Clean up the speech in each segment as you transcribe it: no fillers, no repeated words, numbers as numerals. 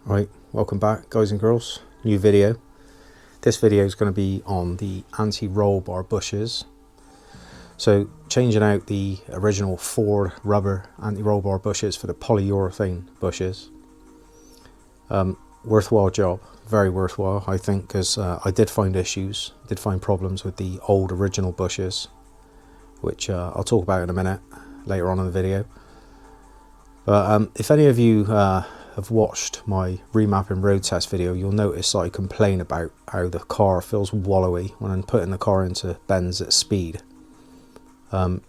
Right, welcome back guys and girls. New video. This video is going to be on the anti-roll bar bushes. So changing out the original Ford rubber anti-roll bar bushes for the polyurethane bushes. Worthwhile job, very worthwhile I think, because I did find issues, did find problems with the old original bushes, which I'll talk about in a minute later on in the video. But if any of you have watched my remapping road test video, you'll notice that I complain about how the car feels wallowy when I'm putting the car into bends at speed. I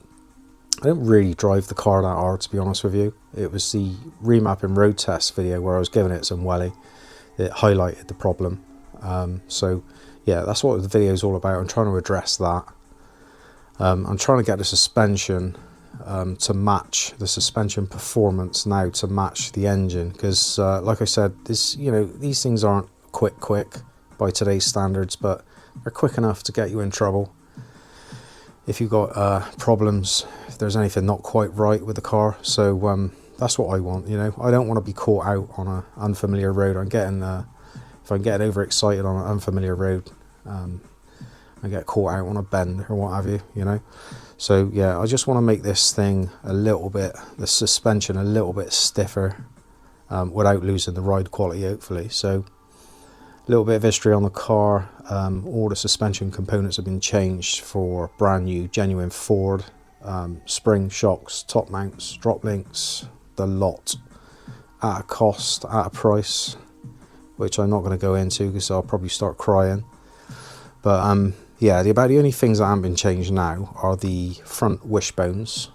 don't really drive the car that hard, to be honest with you. It was the remapping road test video where I was giving it some welly that highlighted the problem. So yeah, that's what the video is all about. I'm trying to address that. I'm trying to get the suspension to match the suspension performance now, to match the engine, because like I said, these things aren't quick by today's standards, but they're quick enough to get you in trouble if you've got problems, if there's anything not quite right with the car. So that's what I want. I don't want to be caught out on an unfamiliar road. If I'm getting overexcited on an unfamiliar road, I get caught out on a bend or what have you. So yeah, I just want to make this thing the suspension a little bit stiffer, without losing the ride quality, hopefully. So a little bit of history on the car. All the suspension components have been changed for brand new, genuine Ford. Spring shocks, top mounts, drop links, the lot, at a cost, at a price, which I'm not going to go into because I'll probably start crying. But yeah, about the only things that haven't been changed now are the front wishbones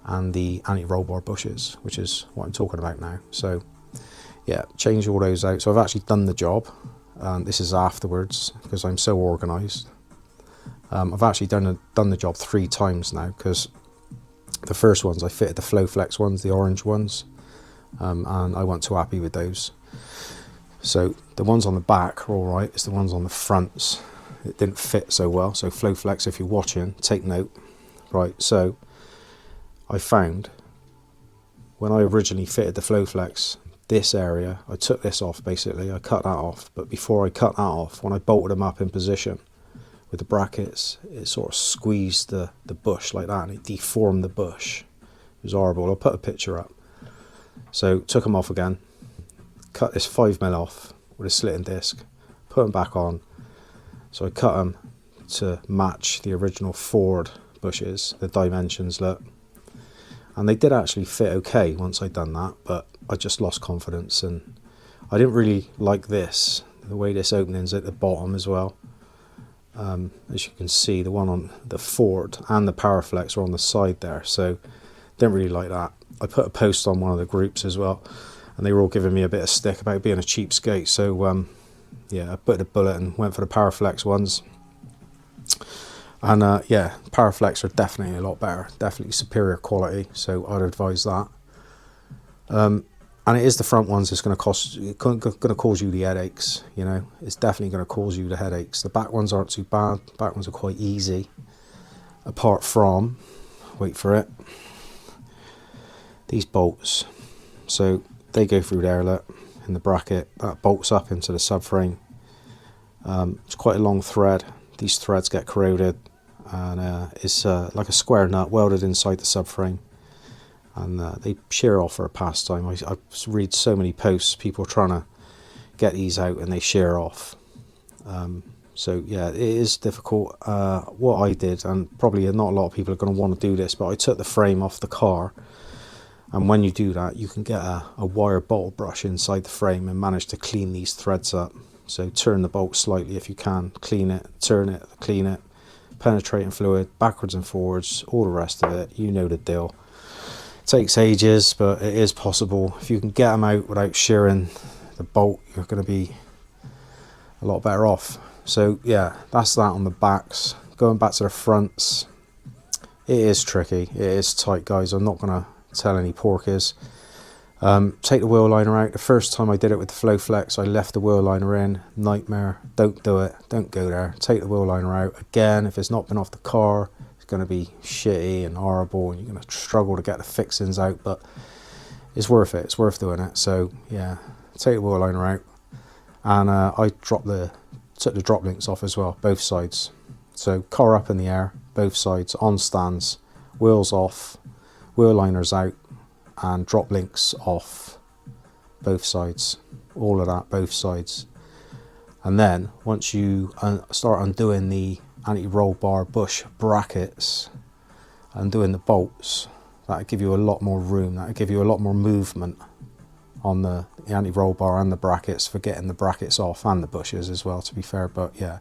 and the anti-roll bar bushes, which is what I'm talking about now. So yeah, change all those out. So I've actually done the job. This is afterwards because I'm so organised. I've actually done the job 3 times now, because the first ones I fitted the Flowflex ones, the orange ones, and I wasn't too happy with those. So the ones on the back are all right. It's the ones on the fronts it didn't fit so well. So Flowflex, if you're watching, take note. Right, so I found when I originally fitted the Flowflex, this area, I took this off basically, I cut that off, but before I cut that off, when I bolted them up in position with the brackets, it sort of squeezed the bush like that, and it deformed the bush. It was horrible. I'll put a picture up. So took them off again, cut this 5mm off with a slitting disc, put them back on. So I cut them to match the original Ford bushes, the dimensions, look. And they did actually fit okay once I'd done that, but I just lost confidence, and I didn't really like the way this opening's at the bottom as well. As you can see, the one on the Ford and the Powerflex are on the side there, so didn't really like that. I put a post on one of the groups as well, and they were all giving me a bit of stick about being a cheapskate. So yeah, I bit a bullet and went for the Powerflex ones. And yeah, Powerflex are definitely a lot better, definitely superior quality, so I'd advise that. And it is the front ones that's going to cause you the headaches. It's definitely going to cause you the headaches. The back ones aren't too bad. The back ones are quite easy, apart from, wait for it, these bolts. So they go through there, look, in the bracket. That bolts up into the subframe. It's quite a long thread. These threads get corroded, and it's like a square nut welded inside the subframe, and they shear off for a pastime. I read so many posts, people trying to get these out and they shear off. So yeah, it is difficult. What I did, and probably not a lot of people are going to want to do this, but I took the frame off the car, and when you do that, you can get a wire bolt brush inside the frame and manage to clean these threads up. So turn the bolt slightly if you can, clean it, turn it, clean it, penetrating fluid, backwards and forwards, all the rest of it, you know the deal. It takes ages, but it is possible. If you can get them out without shearing the bolt, you're going to be a lot better off. So yeah, that's that on the backs. Going back to the fronts, it is tricky, it is tight, guys. I'm not going to tell any porkers. Take the wheel liner out. The first time I did it with the Flowflex, I left the wheel liner in. Nightmare. Don't do it. Don't go there. Take the wheel liner out. Again, if it's not been off the car, it's going to be shitty and horrible, and you're going to struggle to get the fixings out, but it's worth it. It's worth doing it. So yeah, take the wheel liner out, and I took the drop links off as well, both sides. So car up in the air, both sides, on stands, wheels off, wheel liners out, and drop links off, both sides, all of that, both sides. And then once you start undoing the anti-roll bar bush brackets, undoing the bolts, that'll give you a lot more room, that'll give you a lot more movement on the anti-roll bar and the brackets, for getting the brackets off, and the bushes as well, to be fair. But yeah,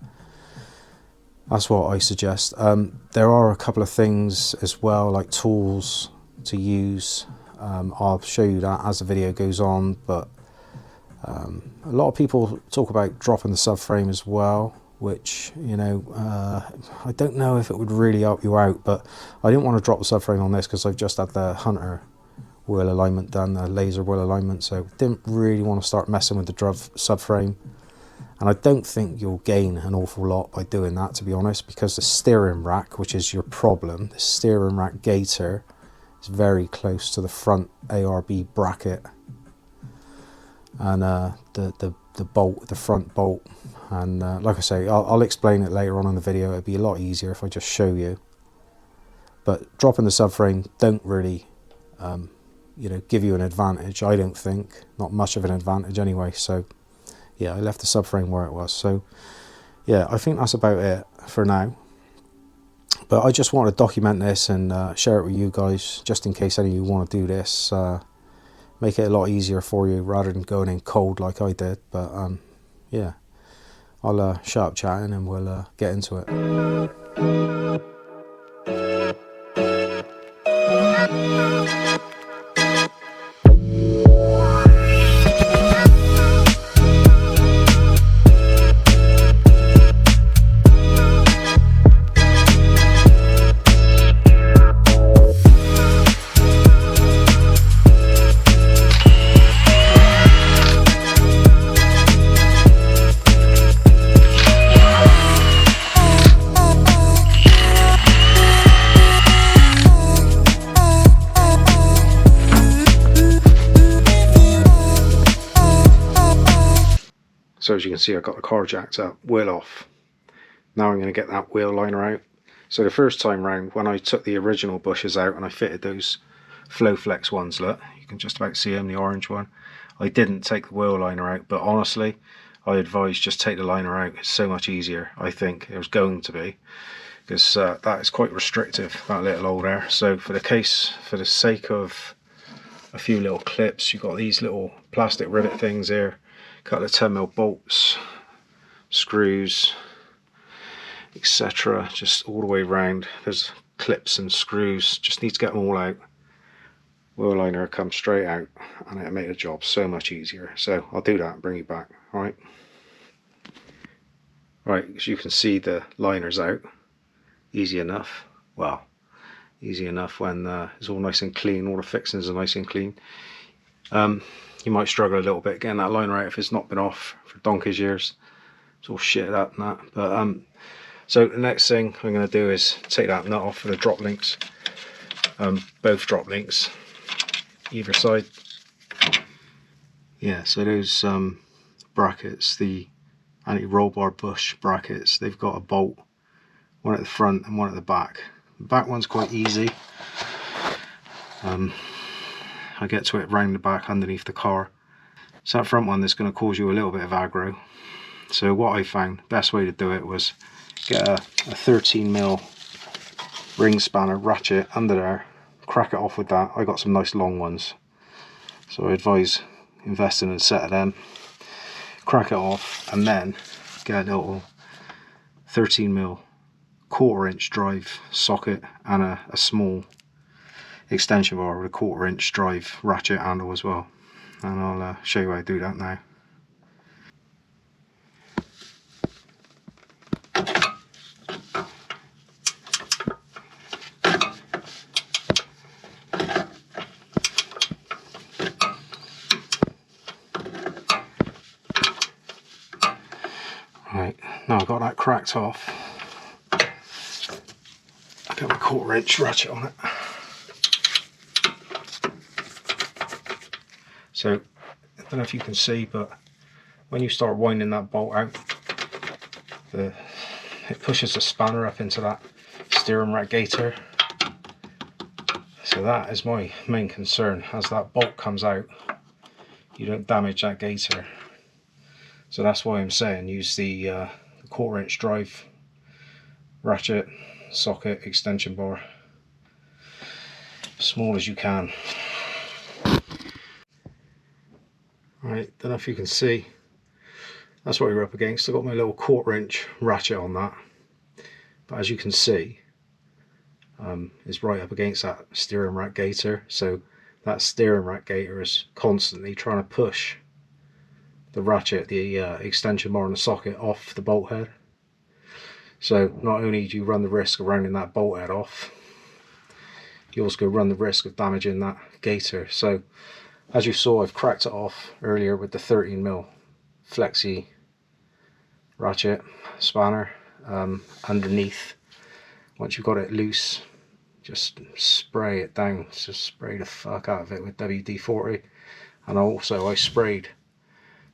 that's what I suggest. There are a couple of things as well, like tools to use. I'll show you that as the video goes on, but a lot of people talk about dropping the subframe as well, which, you know, I don't know if it would really help you out, but I didn't want to drop the subframe on this because I've just had the Hunter wheel alignment done, the laser wheel alignment, so didn't really want to start messing with the subframe. And I don't think you'll gain an awful lot by doing that, to be honest, because the steering rack, which is your problem, the steering rack gaiter is very close to the front ARB bracket, and the bolt, the front bolt. And like I say, I'll explain it later on in the video. It'd be a lot easier if I just show you. But dropping the subframe don't really you know, give you an advantage, I don't think. Not much of an advantage anyway. So yeah, I left the subframe where it was. So yeah, I think that's about it for now. But I just want to document this and share it with you guys, just in case any of you want to do this. Make it a lot easier for you rather than going in cold like I did. But yeah, I'll shut up chatting and we'll get into it. So as you can see, I've got the car jacked up, wheel off. Now I'm going to get that wheel liner out. So the first time round, when I took the original bushes out and I fitted those Flowflex ones, look, you can just about see them, the orange one, I didn't take the wheel liner out, but honestly, I advise just take the liner out. It's so much easier, I think. It was going to be, because that is quite restrictive, that little hole there. So for the sake of a few little clips, you've got these little plastic rivet things here, couple of 10mm bolts, screws, etc., just all the way around. There's clips and screws, just need to get them all out. Wheel liner comes straight out and it'll make the job so much easier. So I'll do that and bring you back. Alright, as you can see, the liner's out. Easy enough. Well, easy enough when it's all nice and clean, all the fixings are nice and clean. You might struggle a little bit getting that liner out if it's not been off for donkey's years. It's all shitted up and that. But so the next thing I'm going to do is take that nut off for the drop links. Both drop links, either side. Yeah, so those brackets, the anti-roll bar bush brackets, they've got a bolt, one at the front and one at the back. The back one's quite easy. I get to it round the back underneath the car. So that front one is going to cause you a little bit of aggro. So what I found, best way to do it was get a 13mm ring spanner ratchet under there, crack it off with that. I got some nice long ones, so I advise investing in a set of them. Crack it off and then get a little 13mm 1/4" drive socket and a small extension bar with a 1/4" drive ratchet handle as well, and I'll show you how to do that now. Right, now I've got that cracked off, I've got my 1/4" ratchet on it. So don't know if you can see, but when you start winding that bolt out, it pushes the spanner up into that steering rack gaiter. So that is my main concern. As that bolt comes out, you don't damage that gaiter. So that's why I'm saying use the 1/4 inch drive ratchet, socket, extension bar, small as you can. Right, don't know if you can see, that's what you're up against. I've got my little 1/4 inch ratchet on that, but as you can see, it's right up against that steering rack gaiter. So that steering rack gaiter is constantly trying to push the ratchet, the extension bar and the socket off the bolt head. So not only do you run the risk of rounding that bolt head off, you also run the risk of damaging that gaiter. So as you saw, I've cracked it off earlier with the 13mm flexi ratchet spanner underneath. Once you've got it loose, just spray it down, just spray the fuck out of it with WD-40. And also I sprayed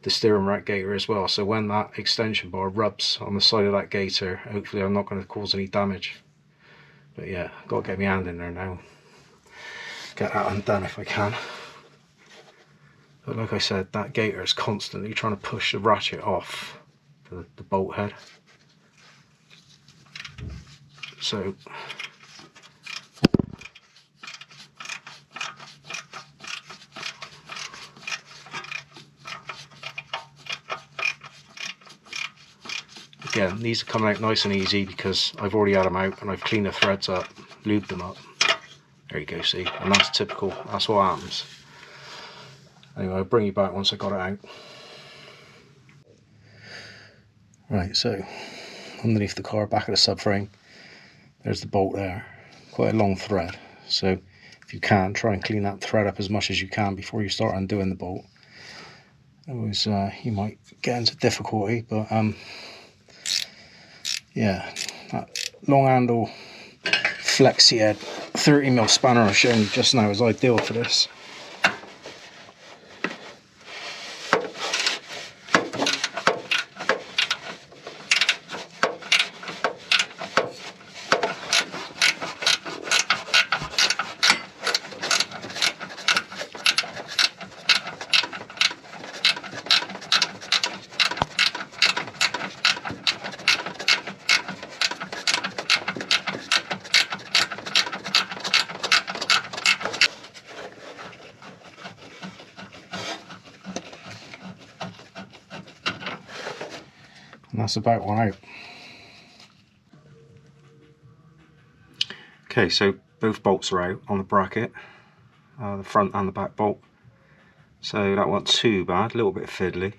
the steering rack gaiter as well, so when that extension bar rubs on the side of that gaiter, hopefully I'm not going to cause any damage. But yeah, got to get my hand in there now, get that undone if I can. But like I said, that gaiter is constantly trying to push the ratchet off the bolt head. So again, these are coming out nice and easy because I've already had them out and I've cleaned the threads up, lubed them up. There you go, see, and that's typical, that's what happens. Anyway, I'll bring you back once I got it out. Right, so underneath the car, back of the subframe, there's the bolt there, quite a long thread. So if you can, try and clean that thread up as much as you can before you start undoing the bolt. Otherwise you might get into difficulty, but yeah, that long handle flexi head 30mm spanner I've shown you just now is ideal for this. And that's about one out. Okay, so both bolts are out on the bracket, the front and the back bolt. So that wasn't too bad, a little bit fiddly.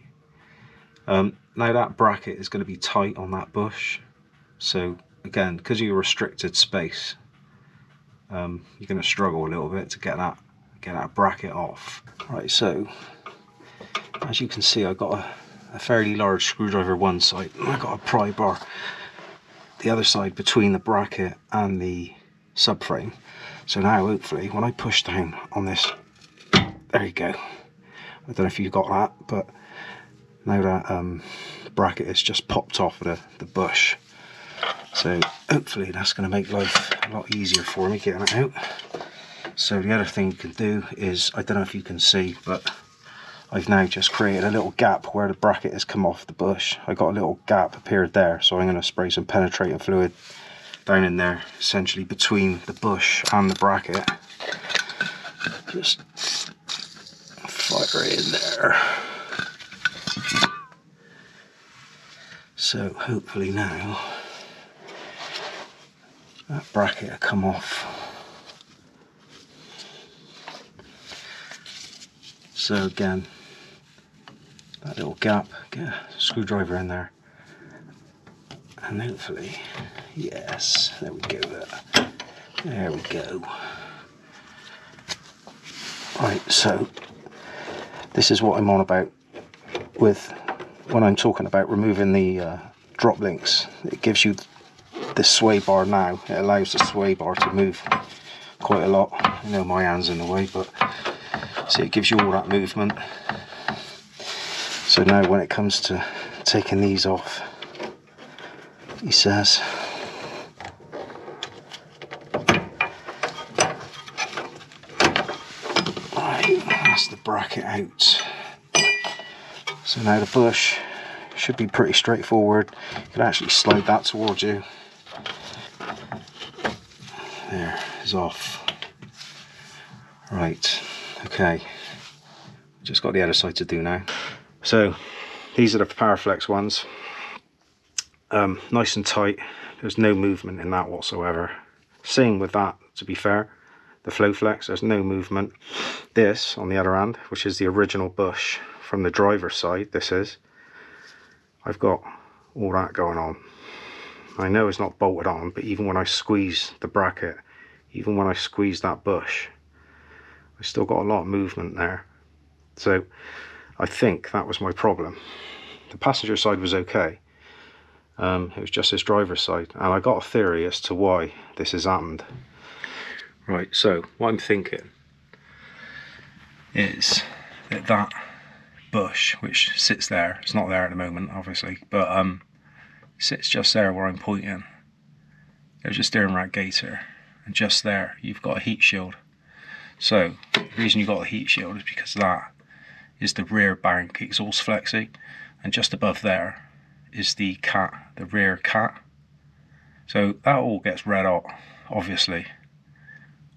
Now that bracket is going to be tight on that bush. So again, because of your restricted space, you're going to struggle a little bit to get that bracket off. Right, so as you can see, I've got a fairly large screwdriver one side, and I've got a pry bar the other side between the bracket and the subframe. So now hopefully when I push down on this, there you go, I don't know if you got that, but now that bracket is just popped off of the bush. So hopefully that's going to make life a lot easier for me getting it out. So the other thing you can do is, I don't know if you can see, but I've now just created a little gap where the bracket has come off the bush. I got a little gap appeared there, so I'm going to spray some penetrating fluid down in there, essentially between the bush and the bracket. Just fire it in there. So hopefully now that bracket will come off. So again, that little gap, get a screwdriver in there, and hopefully, yes, there we go, there we go. Right, so this is what I'm on about with when I'm talking about removing the drop links. It gives you this sway bar now, it allows the sway bar to move quite a lot. I know my hand's in the way, but see, it gives you all that movement. So now when it comes to taking these off, he says right, that's the bracket out. So now the bush should be pretty straightforward. You can actually slide that towards you. There, it's off. Right, okay. Just got the other side to do now. So these are the Powerflex ones. Nice and tight. There's no movement in that whatsoever. Same with that, to be fair. The Flowflex, there's no movement. This, on the other hand, which is the original bush from the driver's side, I've got all that going on. I know it's not bolted on, but even when I squeeze the bracket, even when I squeeze that bush, I still got a lot of movement there. So I think that was my problem. The passenger side was okay. It was just this driver's side, and I got a theory as to why this has happened. Right, so what I'm thinking is that bush, which sits there, it's not there at the moment obviously, but sits just there where I'm pointing. There's a steering rack gaiter, and just there you've got a heat shield. So the reason you've got a heat shield is because that is the rear bank exhaust flexi, and just above there is the cat, the rear cat. So that all gets red hot, obviously.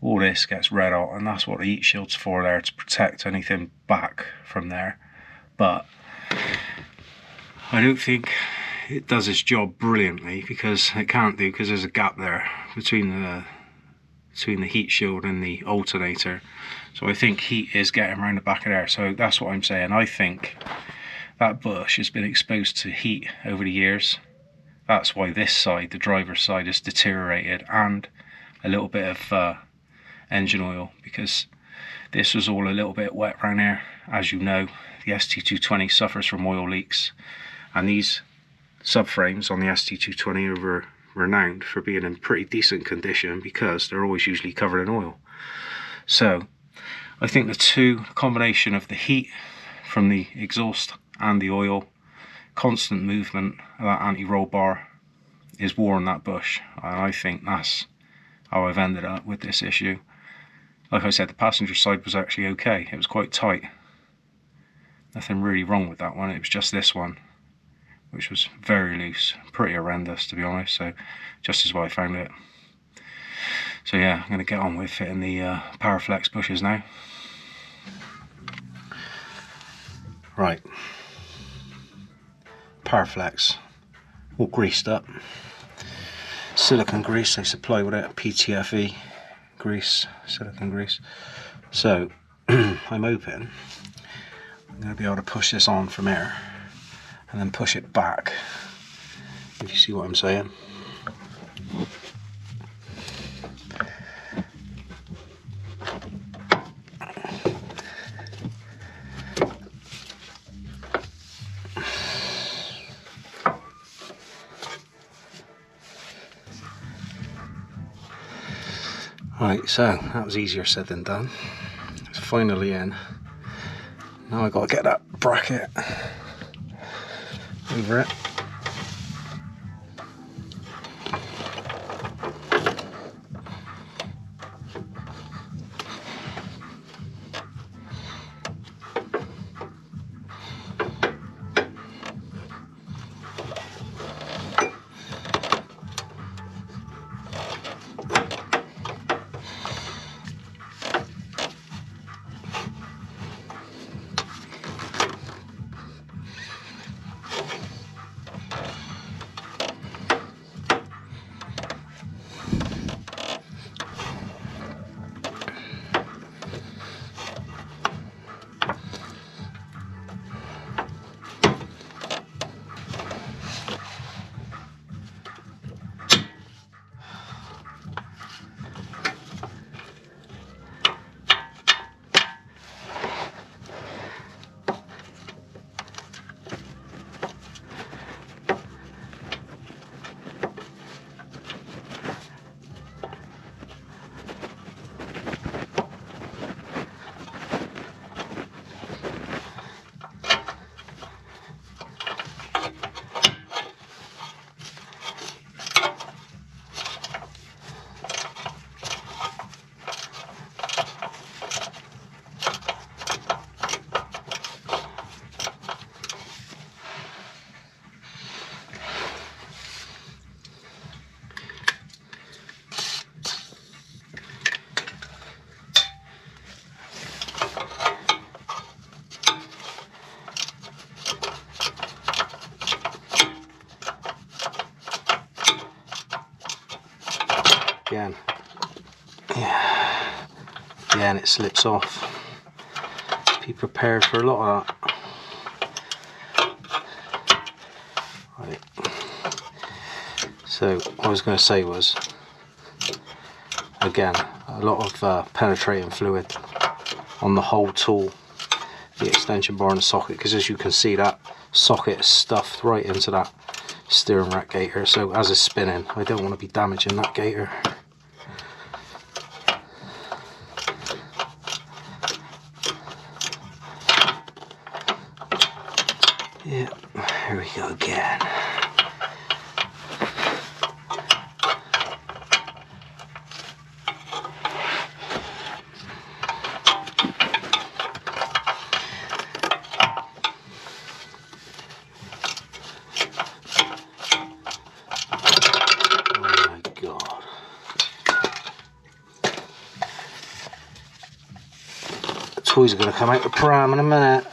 All this gets red hot, and that's what the heat shield's for, there to protect anything back from there. But I don't think it does its job brilliantly, because it can't do, because there's a gap there between the heat shield and the alternator. So I think heat is getting around the back of there. So that's what I'm saying. I think that bush has been exposed to heat over the years. That's why this side, the driver's side, has deteriorated, and a little bit of engine oil, because this was all a little bit wet around here. As you know, the ST220 suffers from oil leaks, and these subframes on the ST220 are renowned for being in pretty decent condition because they're always usually covered in oil. So I think the combination of the heat from the exhaust and the oil, constant movement of that anti-roll bar, is warring that bush, and I think that's how I've ended up with this issue. Like I said, the passenger side was actually okay. It was quite tight. Nothing really wrong with that one. It was just this one, which was very loose, pretty horrendous to be honest. So just as well I found it. So yeah, I'm going to get on with fitting the Powerflex bushes now. Right, Powerflex, all greased up. Silicone grease they supply with it, PTFE grease, silicone grease. So I'm hoping I'm going to be able to push this on from here and then push it back, if you see what I'm saying. Right, so that was easier said than done. It's finally in. Now I've got to get that bracket over it. again. Yeah, and it slips off. Be prepared for a lot of that. Right. So what I was going to say was, again, a lot of penetrating fluid on the whole tool, the extension bar and the socket, because as you can see, that socket is stuffed right into that steering rack gaiter. So as it's spinning, I don't want to be damaging that gaiter. Yeah, here we go again. Oh my God. The toys are going to come out the pram in a minute.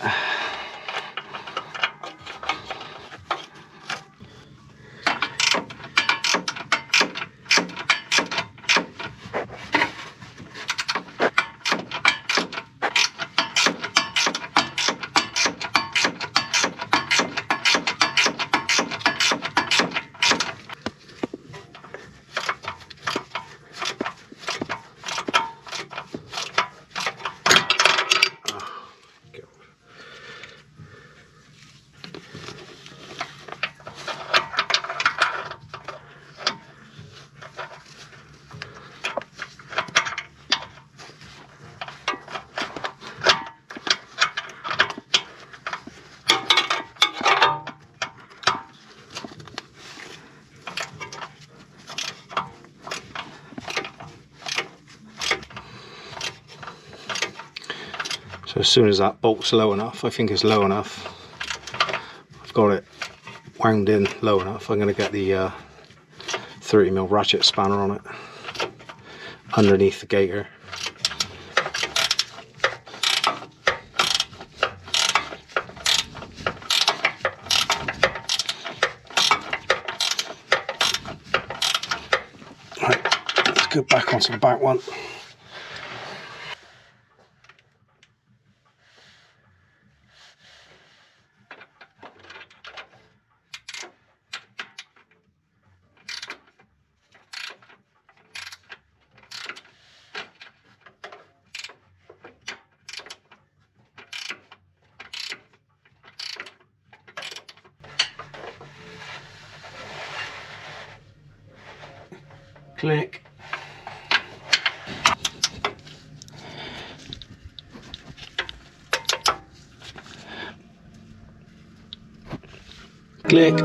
So as soon as that bolt's low enough, I think it's low enough, I've got it wound in low enough, I'm going to get the 30mm ratchet spanner on it underneath the gaiter. Right, let's go back onto the back one. Click. Click.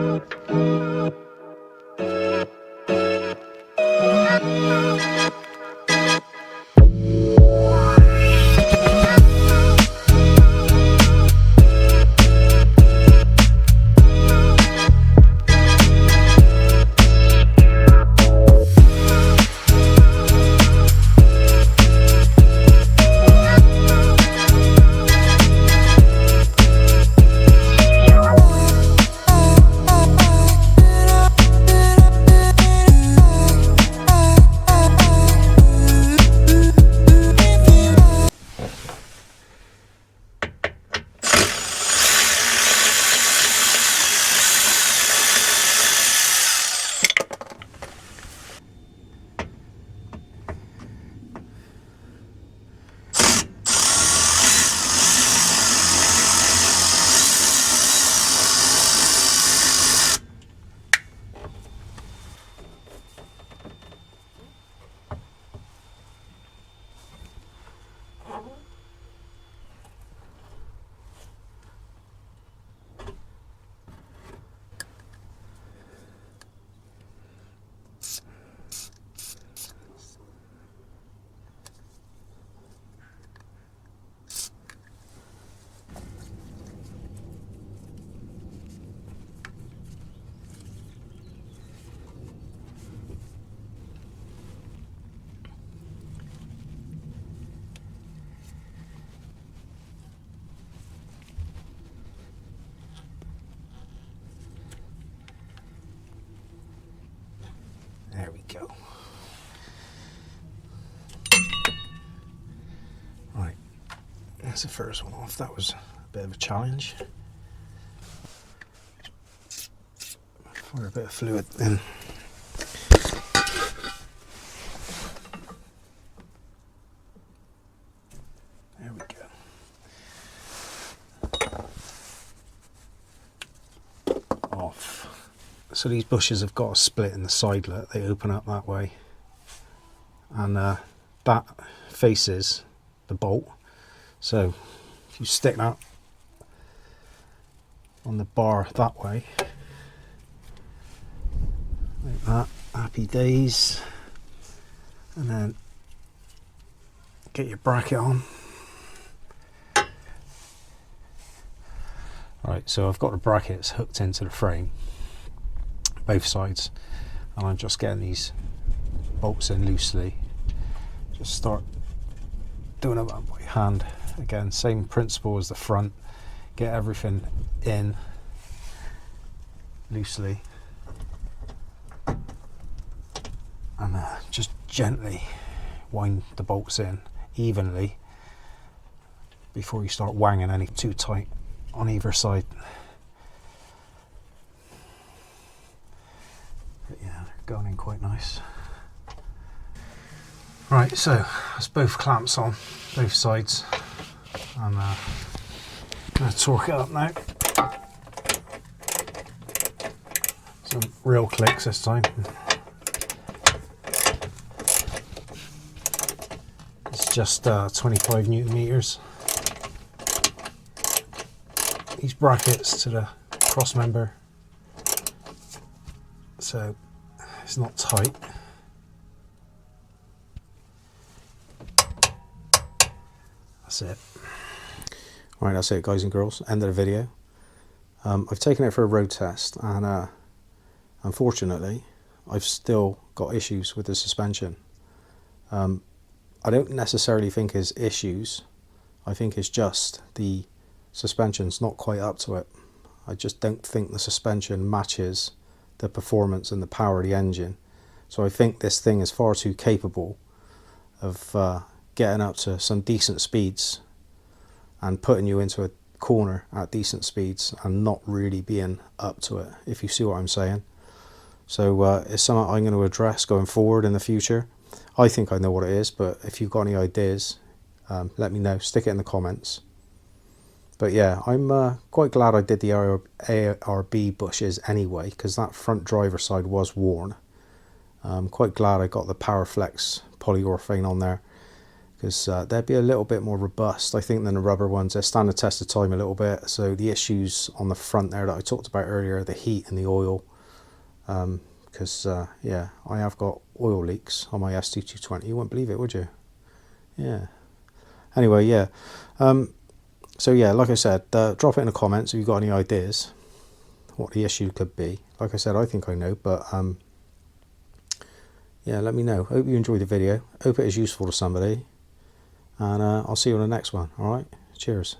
That's the first one off. That was a bit of a challenge. Pour a bit of fluid in. There we go. Off. So these bushes have got a split in the sidelet. They open up that way, and that faces the bolt. So if you stick that on the bar that way, like that, happy days, and then get your bracket on. Right, so I've got the brackets hooked into the frame, both sides, and I'm just getting these bolts in loosely. Just start doing it by hand. Again, same principle as the front. Get everything in loosely, and just gently wind the bolts in evenly before you start wanging any too tight on either side. But yeah, they're going in quite nice. Right, so that's both clamps on, both sides. I'm going to torque it up now. Some real clicks this time. It's just 25 Newton meters. These brackets to the cross member, so it's not tight. That's it. Right, that's it, guys and girls. End of the video. I've taken it for a road test, and unfortunately I've still got issues with the suspension. I don't necessarily think it's issues. I think it's just the suspension's not quite up to it. I just don't think the suspension matches the performance and the power of the engine. So I think this thing is far too capable of getting up to some decent speeds and putting you into a corner at decent speeds and not really being up to it, if you see what I'm saying. So it's something I'm going to address going forward in the future. I think I know what it is, but if you've got any ideas, let me know, stick it in the comments. But yeah, I'm quite glad I did the ARB bushes anyway, because that front driver side was worn. I'm quite glad I got the Powerflex polyurethane on there, because they'd be a little bit more robust, I think, than the rubber ones. They stand the test of time a little bit. So the issues on the front there that I talked about earlier, the heat and the oil, because yeah, I have got oil leaks on my ST220. You wouldn't believe it, would you? Yeah. Anyway, yeah. So yeah, like I said, drop it in the comments if you've got any ideas what the issue could be. Like I said, I think I know, but yeah, let me know. Hope you enjoyed the video. Hope it is useful to somebody, and I'll see you on the next one. All right, cheers.